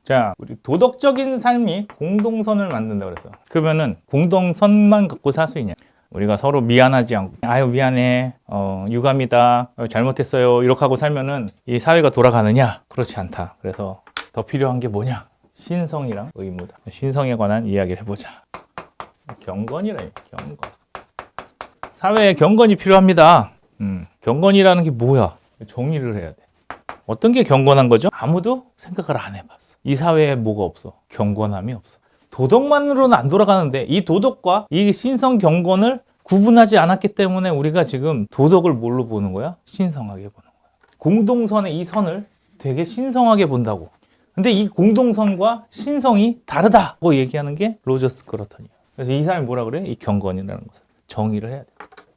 자, 우리 도덕적인 삶이 공동선을 만든다 그랬어. 그러면은 공동선만 갖고 살 수 있냐? 우리가 서로 미안하지 않고, 아유 미안해, 유감이다, 잘못했어요, 이렇게 하고 살면은 이 사회가 돌아가느냐? 그렇지 않다. 그래서 더 필요한 게 뭐냐? 신성이랑 의무다. 신성에 관한 이야기를 해보자. 경건이라 해. 경건. 사회에 경건이 필요합니다. 경건이라는 게 뭐야? 정의를 해야 돼. 어떤 게 경건한 거죠? 아무도 생각을 안 해봤어. 이 사회에 뭐가 없어? 경건함이 없어. 도덕만으로는 안 돌아가는데 이 도덕과 이 신성 경건을 구분하지 않았기 때문에 우리가 지금 도덕을 뭘로 보는 거야? 신성하게 보는 거야. 공동선의 이 선을 되게 신성하게 본다고. 근데 이 공동선과 신성이 다르다고 얘기하는 게 로저스 크로턴이야. 그래서 이 사람이 뭐라 그래? 이 경건이라는 것을 정의를 해야 돼.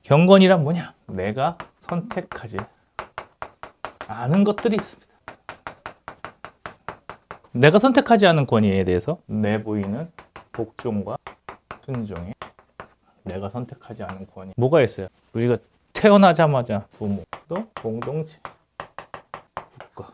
경건이란 뭐냐? 내가 선택하지 않은 것들이 있습니다. 내가 선택하지 않은 권위에 대해서 내보이는 복종과 순종에 내가 선택하지 않은 권위. 뭐가 있어요? 우리가 태어나자마자 부모, 또 공동체, 국가.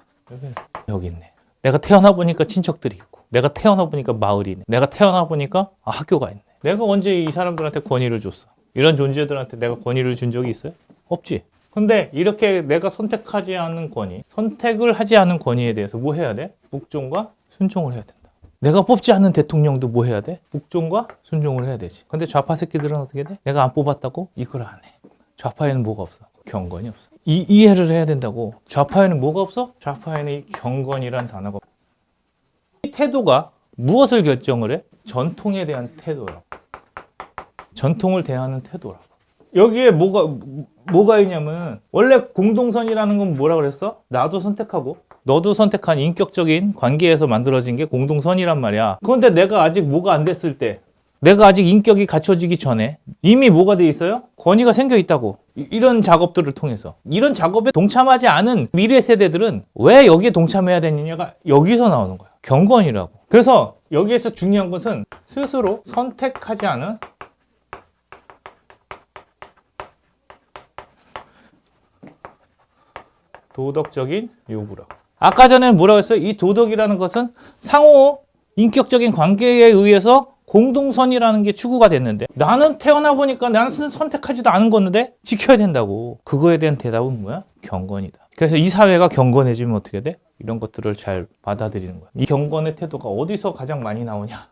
여기 있네. 내가 태어나 보니까 친척들이 있고, 내가 태어나 보니까 마을이 있네. 내가 태어나 보니까 학교가 있네. 내가 언제 이 사람들한테 권위를 줬어? 이런 존재들한테 내가 권위를 준 적이 있어요? 없지. 근데 이렇게 내가 선택하지 않는 권위, 선택을 하지 않은 권위에 대해서 뭐 해야 돼? 복종과 순종을 해야 된다. 내가 뽑지 않는 대통령도 뭐 해야 돼? 복종과 순종을 해야 되지. 근데 좌파 새끼들은 어떻게 돼? 내가 안 뽑았다고 이걸 안 해. 좌파에는 뭐가 없어? 경건이 없어. 이해를 해야 된다고. 좌파에는 뭐가 없어? 좌파에는 이 경건이란 단어가 없어. 이 태도가 무엇을 결정을 해? 전통에 대한 태도라고. 전통을 대하는 태도라고. 여기에 뭐가 있냐면 원래 공동선이라는 건 뭐라 그랬어? 나도 선택하고 너도 선택한 인격적인 관계에서 만들어진 게 공동선이란 말이야. 그런데 내가 아직 뭐가 안 됐을 때, 내가 아직 인격이 갖춰지기 전에 이미 뭐가 돼 있어요? 권위가 생겨 있다고. 이런 작업들을 통해서. 이런 작업에 동참하지 않은 미래 세대들은 왜 여기에 동참해야 되느냐가 여기서 나오는 거야. 경건이라고. 그래서 여기에서 중요한 것은 스스로 선택하지 않은 도덕적인 요구라고. 아까 전에 뭐라고 했어요? 이 도덕이라는 것은 상호 인격적인 관계에 의해서 공동선이라는 게 추구가 됐는데 나는 태어나 보니까 나는 선택하지도 않은 건데 지켜야 된다고. 그거에 대한 대답은 뭐야? 경건이다. 그래서 이 사회가 경건해지면 어떻게 돼? 이런 것들을 잘 받아들이는 거야. 이 경건의 태도가 어디서 가장 많이 나오냐?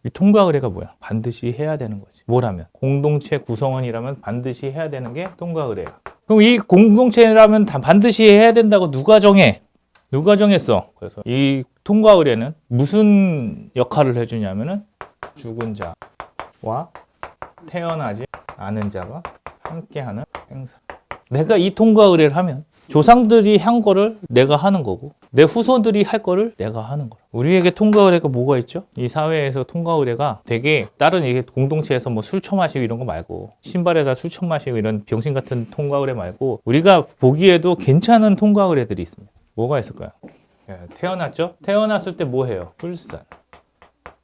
이 통과 의례가 뭐야? 반드시 해야 되는 거지. 뭐라면? 공동체 구성원이라면 반드시 해야 되는 게 통과 의례야. 그럼 이 공동체라면 반드시 해야 된다고 누가 정해? 누가 정했어? 그래서 이 통과 의례는 무슨 역할을 해주냐면은 죽은 자와 태어나지 않은 자가 함께하는 행사. 내가 이 통과 의례를 하면 조상들이 한 거를 내가 하는 거고 내 후손들이 할 거를 내가 하는 거야. 우리에게 통과 의례가 뭐가 있죠? 이 사회에서 통과 의례가 되게 다른 이게 공동체에서 뭐 술 처마시고 이런 거 말고 신발에다 술 처마시고 이런 병신 같은 통과 의례 말고 우리가 보기에도 괜찮은 통과 의례들이 있습니다. 뭐가 있을까요? 태어났죠? 태어났을 때 뭐 해요? 출산.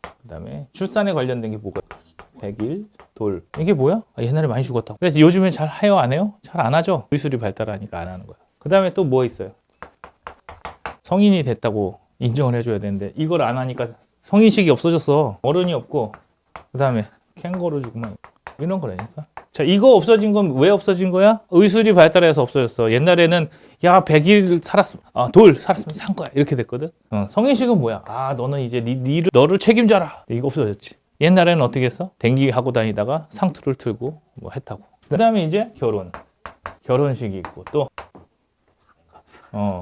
그 다음에 출산에 관련된 게 뭐가 있어요? 100일, 돌. 이게 뭐야? 옛날에 많이 죽었다고. 그래서 요즘에 잘 해요? 안 해요? 잘 안 하죠? 기술이 발달하니까 안 하는 거야. 그 다음에 또 뭐 있어요? 성인이 됐다고 인정을 해줘야 되는데 이걸 안 하니까 성인식이 없어졌어. 어른이 없고 그 다음에 캥거루 주고만 이런 거라니까. 자, 이거 없어진 건 왜 없어진 거야? 의술이 발달해서 없어졌어. 옛날에는 야 100일 살았으면 돌 살았으면 산 거야 이렇게 됐거든. 성인식은 뭐야? 너는 이제 너를 책임져라. 이거 없어졌지. 옛날에는 어떻게 했어? 댕기 하고 다니다가 상투를 틀고 뭐 했다고. 그 다음에 이제 결혼식이 있고 또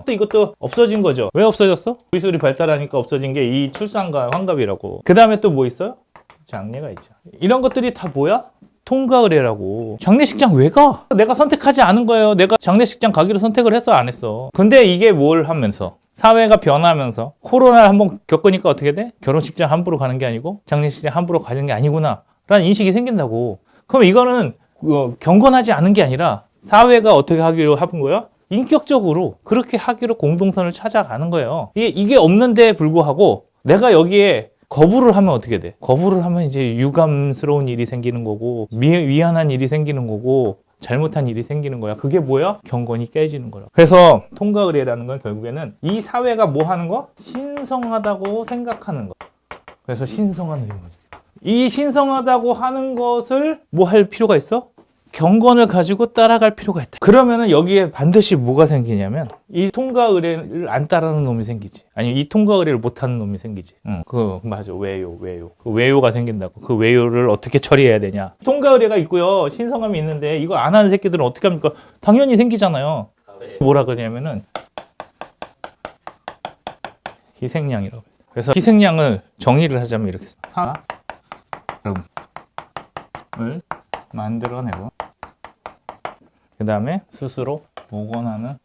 이것도 없어진 거죠. 왜 없어졌어? 의술이 발달하니까 없어진 게 이 출산과 환갑이라고. 그 다음에 또 뭐 있어요? 장례가 있죠. 이런 것들이 다 뭐야? 통과 의례라고. 장례식장 왜 가? 내가 선택하지 않은 거예요. 내가 장례식장 가기로 선택을 했어, 안 했어? 근데 이게 뭘 하면서? 사회가 변하면서 코로나를 한번 겪으니까 어떻게 돼? 결혼식장 함부로 가는 게 아니고 장례식장 함부로 가는 게 아니구나 라는 인식이 생긴다고. 그럼 이거는 경건하지 않은 게 아니라 사회가 어떻게 하기로 하는 거야? 인격적으로 그렇게 하기로 공동선을 찾아가는 거예요. 이게 없는데 불구하고 내가 여기에 거부를 하면 어떻게 돼? 거부를 하면 이제 유감스러운 일이 생기는 거고 미안한 일이 생기는 거고 잘못한 일이 생기는 거야. 그게 뭐야? 경건이 깨지는 거야. 그래서 통과 의례라는 건 결국에는 이 사회가 뭐 하는 거? 신성하다고 생각하는 거. 그래서 신성한 의무지. 이 신성하다고 하는 것을 뭐 할 필요가 있어? 경건을 가지고 따라갈 필요가 있다. 그러면은 여기에 반드시 뭐가 생기냐면 이 통과 의례를 안 따르는 놈이 생기지. 아니 이 통과 의례를 못하는 놈이 생기지. 맞아. 외요. 그 외요가 생긴다고. 그 외요를 어떻게 처리해야 되냐. 통과 의례가 있고요. 신성함이 있는데 이거 안 하는 새끼들은 어떻게 합니까? 당연히 생기잖아요. 뭐라 그러냐면은 희생양이라고. 그래서 희생양을 정의를 하자면 이렇게 사람을 만들어내고 그 다음에 스스로 복원하는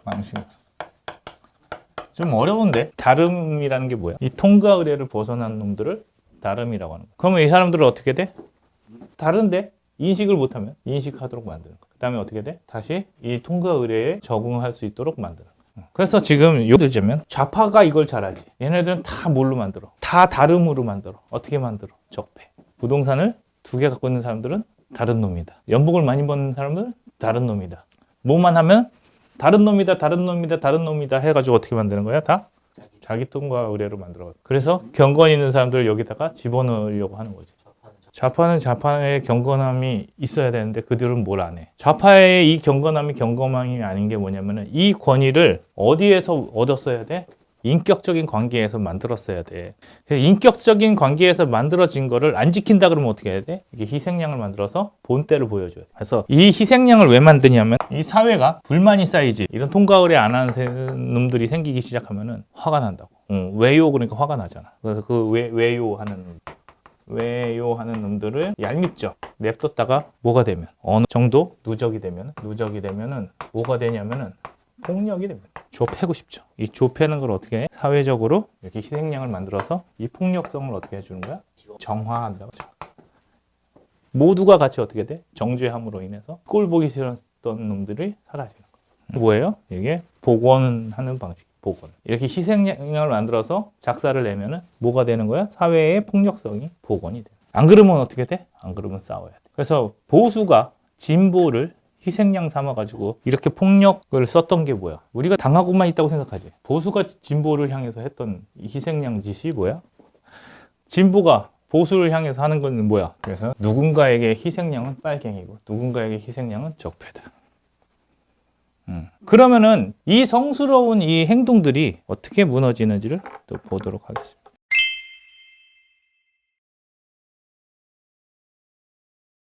방식. 좀 어려운데 다름이라는 게 뭐야? 이 통과 의례를 벗어난 놈들을 다름이라고 하는 거야. 그러면 이 사람들은 어떻게 돼? 다른데 인식을 못하면 인식하도록 만드는 거야. 그 다음에 어떻게 돼? 다시 이 통과 의례에 적응할 수 있도록 만드는 거야. 그래서 지금 예를 들자면 좌파가 이걸 잘하지. 얘네들은 다 뭘로 만들어? 다 다름으로 만들어. 어떻게 만들어? 적폐. 부동산을 2개 갖고 있는 사람들은 다른 놈이다. 연봉을 많이 버는 사람들은 다른 놈이다. 뭐만 하면 다른 놈이다 해가지고 어떻게 만드는 거야? 다 자기 통과 의례로 만들어. 그래서 경건 있는 사람들을 여기다가 집어넣으려고 하는 거지. 좌파는 좌파의 경건함이 있어야 되는데 그들은 뭘 안 해. 좌파의 이 경건함이 아닌 게 뭐냐면은 이 권위를 어디에서 얻었어야 돼? 인격적인 관계에서 만들었어야 돼. 그래서 인격적인 관계에서 만들어진 거를 안 지킨다 그러면 어떻게 해야 돼? 이게 희생양을 만들어서 본때를 보여줘야 돼. 그래서 이 희생양을 왜 만드냐면 이 사회가 불만이 쌓이지. 이런 통과 의례 안 하는 놈들이 생기기 시작하면은 화가 난다고. 외요 그러니까 화가 나잖아. 그래서 그 외요하는 놈들을 얄밉죠. 냅뒀다가 뭐가 되면 어느 정도 누적이 되면은 뭐가 되냐면은 폭력이 됩니다. 좁히고 싶죠. 이 좁히는 걸 어떻게 해? 사회적으로 이렇게 희생양을 만들어서 이 폭력성을 어떻게 해주는 거야? 정화한다고. 모두가 같이 어떻게 돼? 정죄함으로 인해서 꼴 보기 싫었던 놈들이 사라지는 거야. 뭐예요? 이게 복원하는 방식. 복원. 이렇게 희생양을 만들어서 작사를 내면은 뭐가 되는 거야? 사회의 폭력성이 복원이 돼. 안 그러면 어떻게 돼? 안 그러면 싸워야 돼. 그래서 보수가 진보를 희생양 삼아가지고 이렇게 폭력을 썼던 게 뭐야? 우리가 당하고만 있다고 생각하지. 보수가 진보를 향해서 했던 이 희생양 짓이 뭐야? 진보가 보수를 향해서 하는 건 뭐야? 그래서 누군가에게 희생양은 빨갱이고 누군가에게 희생양은 적폐다. 그러면은 이 성스러운 이 행동들이 어떻게 무너지는지를 또 보도록 하겠습니다.